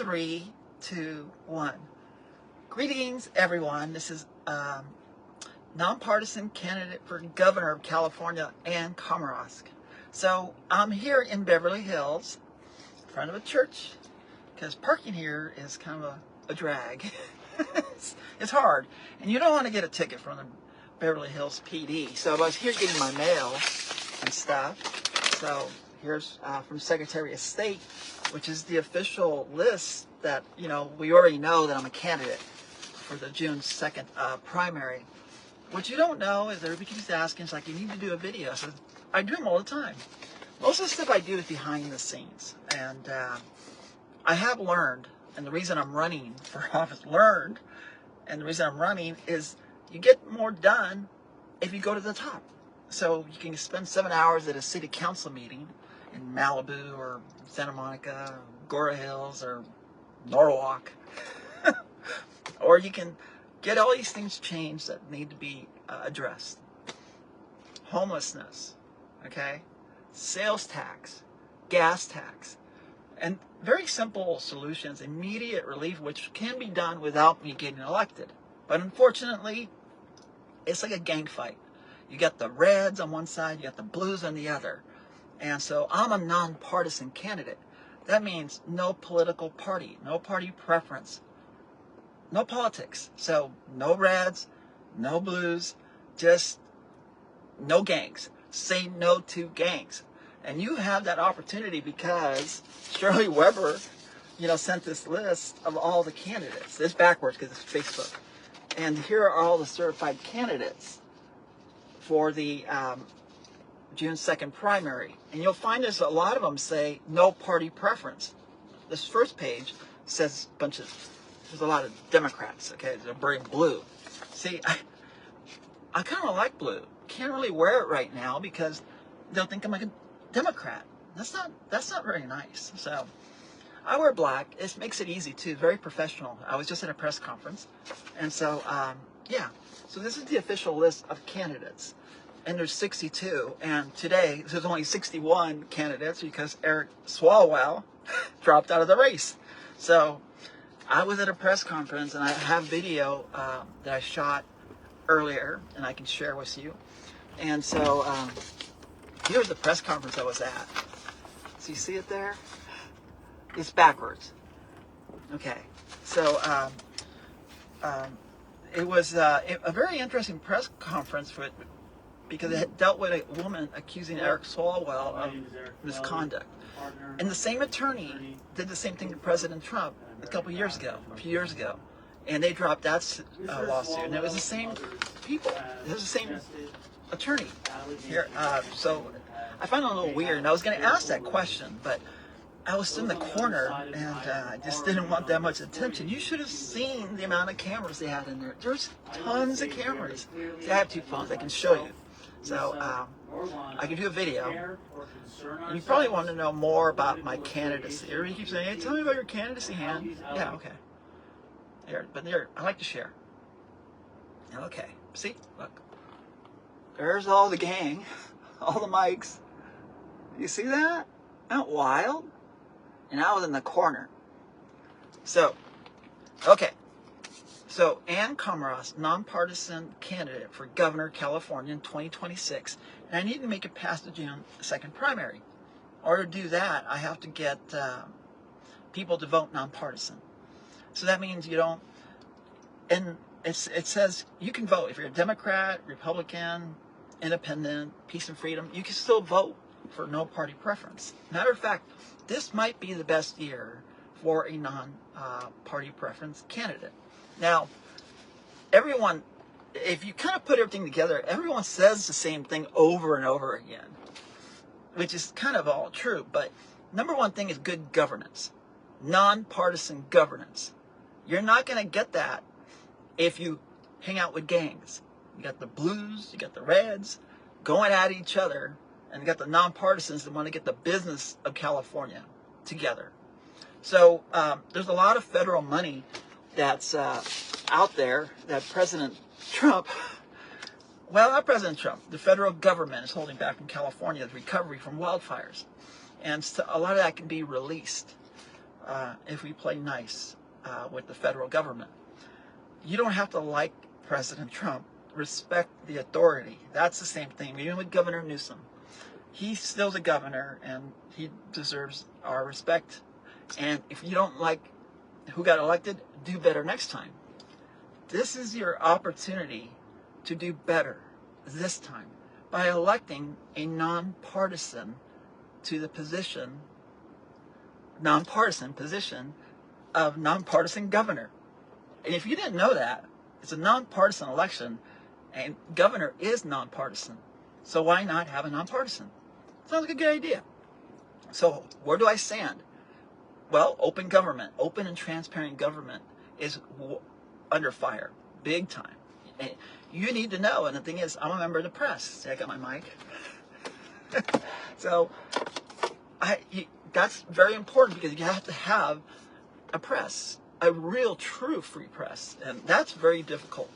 3, 2, 1. Greetings, everyone. This is nonpartisan candidate for governor of California, and KomarovsK. So I'm here in Beverly Hills, in front of a church, because parking here is kind of a drag. it's hard, and you don't want to get a ticket from the Beverly Hills PD. So I was here getting my mail and stuff. So here's from Secretary of State, which is the official list that, you know, we already know that I'm a candidate for the June 2nd primary. What you don't know is everybody keeps asking, it's like, you need to do a video. So I do them all the time. Most of the stuff I do is behind the scenes. And I have learned, and the reason I'm running for office, and the reason I'm running is you get more done if you go to the top. So you can spend 7 hours at a city council meeting in Malibu or Santa Monica, Gora Hills, or Norwalk. Or you can get all these things changed that need to be addressed. Homelessness, okay? Sales tax, gas tax, and very simple solutions, immediate relief, which can be done without me getting elected. But unfortunately, it's like a gang fight. You got the reds on one side, you got the blues on the other. And so I'm a nonpartisan candidate. That means no political party, no party preference, no politics. So no reds, no blues, just no gangs. Say no to gangs. And you have that opportunity because Shirley Weber, you know, sent this list of all the candidates. It's backwards because it's Facebook. And here are all the certified candidates for the June 2nd primary. And you'll find there's a lot of them say no party preference. This first page says there's a lot of Democrats, okay? They're wearing blue. See, I kind of like blue. Can't really wear it right now because they'll think I'm like a Democrat. That's not very nice. So I wear black. It makes it easy too. Very professional. I was just at a press conference, and so yeah. So this is the official list of candidates, and there's 62. And today there's only 61 candidates because Eric Swalwell dropped out of the race. So I was at a press conference, and I have video that I shot earlier, and I can share with you. And so here's the press conference I was at. So you see it there? It's backwards. Okay. So it was a very interesting press conference because it dealt with a woman accusing Eric Swalwell of misconduct. And the same attorney did the same thing to President Trump a few years ago. And they dropped that lawsuit. And it was the same people. It was the same attorney here. So I found it a little weird. And I was going to ask that question, but I was in the corner, and I just didn't want that much attention. You should have seen the amount of cameras they had in there. There's tons of cameras. See, I have 2 phones. I can show you. So I can do a video. And you probably want to know more about my candidacy. Everybody keeps saying, hey, tell me about your candidacy, Han. Yeah, okay. There, I like to share. Okay, see, look. There's all the gang, all the mics. You see that? Isn't that wild? And I was in the corner. So, okay. So, Ann KomarovsK, nonpartisan candidate for governor of California in 2026. And I need to make it past the June 2nd primary. In order to do that, I have to get people to vote nonpartisan. So that means you don't, and it says you can vote if you're a Democrat, Republican, Independent, Peace and Freedom. You can still vote for no party preference. Matter of fact, this might be the best year for a non-party preference candidate. Now, everyone, if you kind of put everything together, everyone says the same thing over and over again, which is kind of all true. But number one thing is good governance, nonpartisan governance. You're not going to get that if you hang out with gangs. You got the blues, you got the reds going at each other, and you got the nonpartisans that want to get the business of California together. So there's a lot of federal money that's out there that President Trump, well, not President Trump, the federal government is holding back from California's recovery from wildfires. And so a lot of that can be released. if we play nice with the federal government. You don't have to like President Trump. Respect the authority. That's the same thing. Even with Governor Newsom, he's still the governor, and he deserves our respect. And if you don't like who got elected, do better next time. This is your opportunity to do better this time by electing a nonpartisan to the position, nonpartisan position of nonpartisan governor. And if you didn't know that, it's a nonpartisan election, and governor is nonpartisan. So why not have a nonpartisan? Sounds like a good idea. So where do I stand? Well, open government, open and transparent government is under fire, big time. And you need to know, and the thing is, I'm a member of the press. See, I got my mic. So that's very important, because you have to have a press, a real, true free press. And that's very difficult.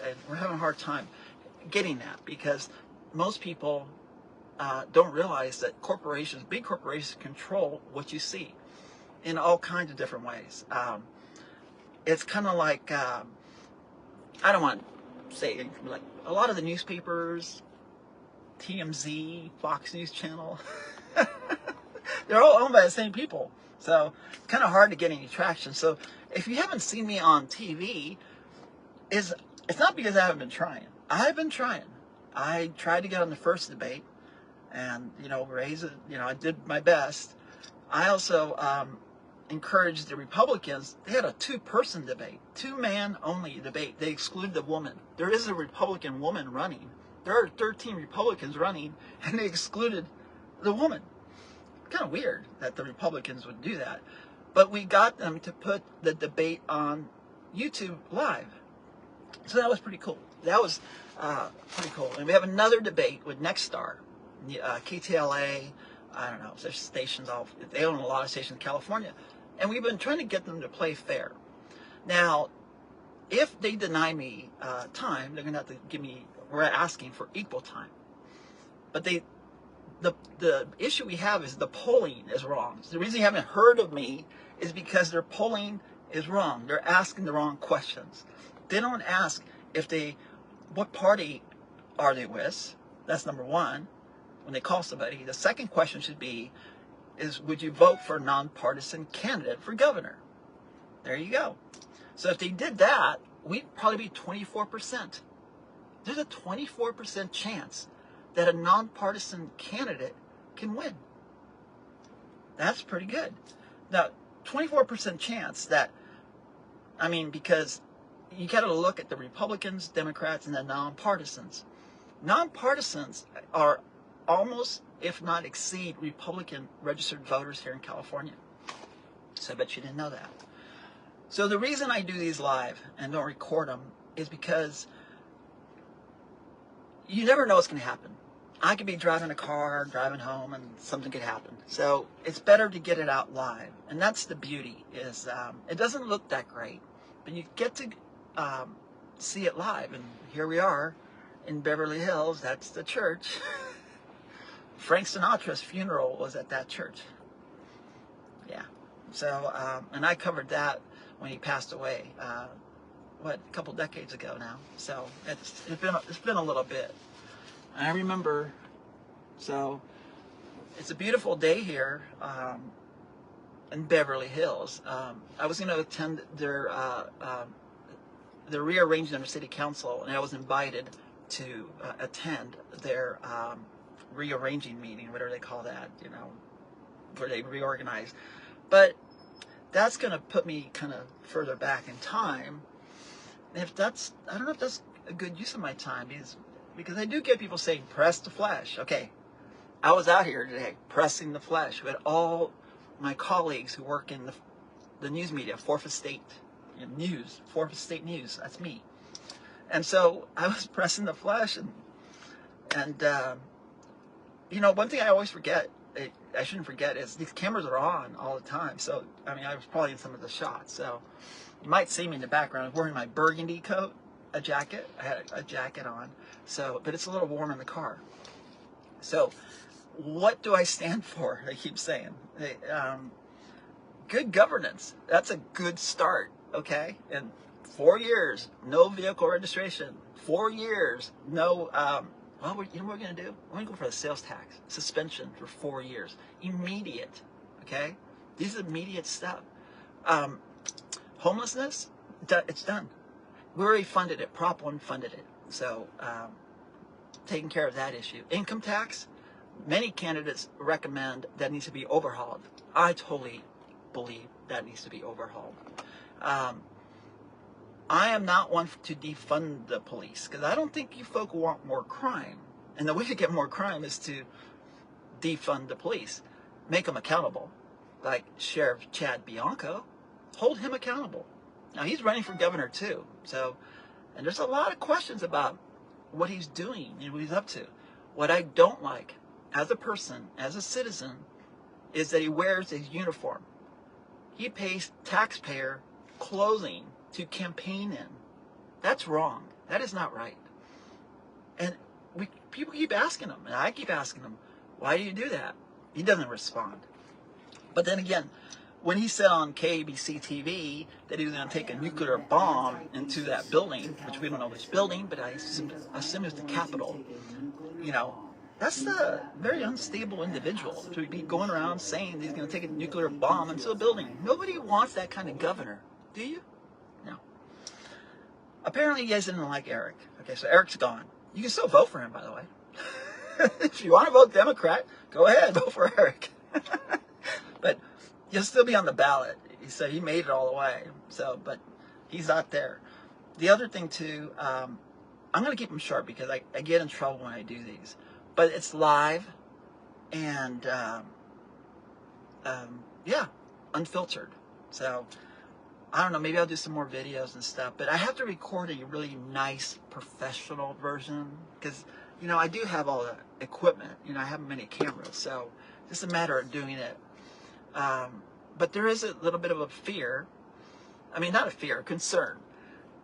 And we're having a hard time getting that, because most people don't realize that corporations, big corporations, control what you see in all kinds of different ways. It's kind of like, I don't want to say it, like a lot of the newspapers, TMZ, Fox News Channel, they're all owned by the same people. So it's kind of hard to get any traction. So if you haven't seen me on TV, it's not because I haven't been trying. I've been trying. I tried to get on the first debate, and raise it. I did my best. I also encouraged the Republicans. They had a two-person debate, two-man only debate. They excluded the woman. There is a Republican woman running. There are 13 Republicans running, and they excluded the woman. Kind of weird that the Republicans would do that. But we got them to put the debate on YouTube Live. So that was pretty cool. That was pretty cool. And we have another debate with Nexstar, KTLA. I don't know. There's stations they own a lot of stations in California. And we've been trying to get them to play fair. Now, if they deny me time, they're going to have to give me, we're asking for equal time. But the issue we have is the polling is wrong. So the reason you haven't heard of me is because their polling is wrong. They're asking the wrong questions. They don't ask what party are they with? That's number one. When they call somebody, the second question should be, would you vote for a nonpartisan candidate for governor? There you go. So if they did that, we'd probably be 24%. There's a 24% chance that a nonpartisan candidate can win. That's pretty good. Now, 24% chance that, because you got to look at the Republicans, Democrats, and the nonpartisans. Nonpartisans are almost, if not exceed, Republican registered voters here in California. So I bet you didn't know that. So the reason I do these live and don't record them is because you never know what's going to happen. I could be driving a car, driving home, and something could happen. So it's better to get it out live. And that's the beauty, is it doesn't look that great, but you get to see it live. And here we are in Beverly Hills. That's the church. Frank Sinatra's funeral was at that church. Yeah. So, and I covered that when he passed away, a couple decades ago now. So it's been a little bit. I remember, so it's a beautiful day here in Beverly Hills. I was going to attend their rearranging of the city council, and I was invited to attend their rearranging meeting, whatever they call that, where they reorganize. But that's going to put me kind of further back in time. And I don't know if that's a good use of my time, because I do get people saying, press the flesh. Okay, I was out here today pressing the flesh with all my colleagues who work in the news media, Fourth Estate News, that's me. And so I was pressing the flesh, and one thing I always forget, I shouldn't forget, is these cameras are on all the time. So, I was probably in some of the shots. So you might see me in the background. I'm wearing my burgundy coat, a jacket. I had a jacket on. So, but it's a little warm in the car. So what do I stand for? They keep saying. good governance. That's a good start, okay? And 4 years, no vehicle registration. 4 years, no, well, you know what we're going to do? We're going to go for the sales tax suspension for 4 years. Immediate, okay? These are immediate stuff. Homelessness, it's done. We already funded it. Prop 1 funded it. So, taking care of that issue. Income tax, many candidates recommend that needs to be overhauled. I totally believe that needs to be overhauled. I am not one to defund the police, because I don't think you folk want more crime. And the way to get more crime is to defund the police. Make them accountable. Like Sheriff Chad Bianco, hold him accountable. Now, he's running for governor too. So, and there's a lot of questions about what he's doing and what he's up to. What I don't like, as a person, as a citizen, is that he wears his uniform. He pays taxpayer clothing to campaign in. That's wrong. That is not right. And people keep asking him, and I keep asking him, why do you do that? He doesn't respond. But then again, when he said on KABC TV that he was going to take a nuclear bomb into that building, which we don't know which building, but I assume it's the Capitol, you know, that's a very unstable individual to be going around saying he's going to take a nuclear bomb into a building. Nobody wants that kind of governor, do you? No. Apparently, you guys didn't like Eric. Okay, so Eric's gone. You can still vote for him, by the way. If you want to vote Democrat, go ahead, vote for Eric. But he'll still be on the ballot. He said he made it all the way. So, but he's not there. The other thing too, I'm going to keep them short because I get in trouble when I do these. But it's live and yeah, unfiltered. So I don't know. Maybe I'll do some more videos and stuff. But I have to record a really nice professional version because, you know, I do have all the equipment. You know, I have many cameras. So it's just a matter of doing it. But there is a little bit of a fear. I mean, not a fear, a concern.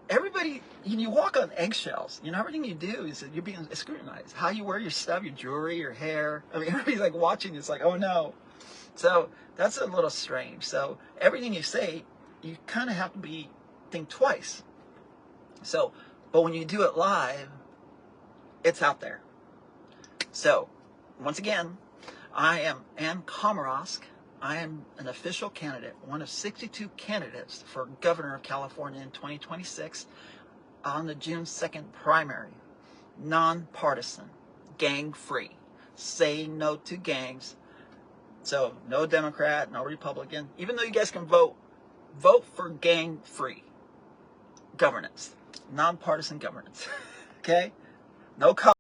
Everybody, you walk on eggshells. You know, everything you do is you're being scrutinized. How you wear your stuff, your jewelry, your hair. I mean, everybody's like watching. It's like, oh no. So that's a little strange. So everything you say, you kind of have to think twice. So, but when you do it live, it's out there. So, once again, I am KomarovsK. I am an official candidate, one of 62 candidates for governor of California in 2026 on the June 2nd primary. Nonpartisan, gang-free, say no to gangs. So no Democrat, no Republican. Even though you guys can vote for gang-free governance, nonpartisan governance. Okay? No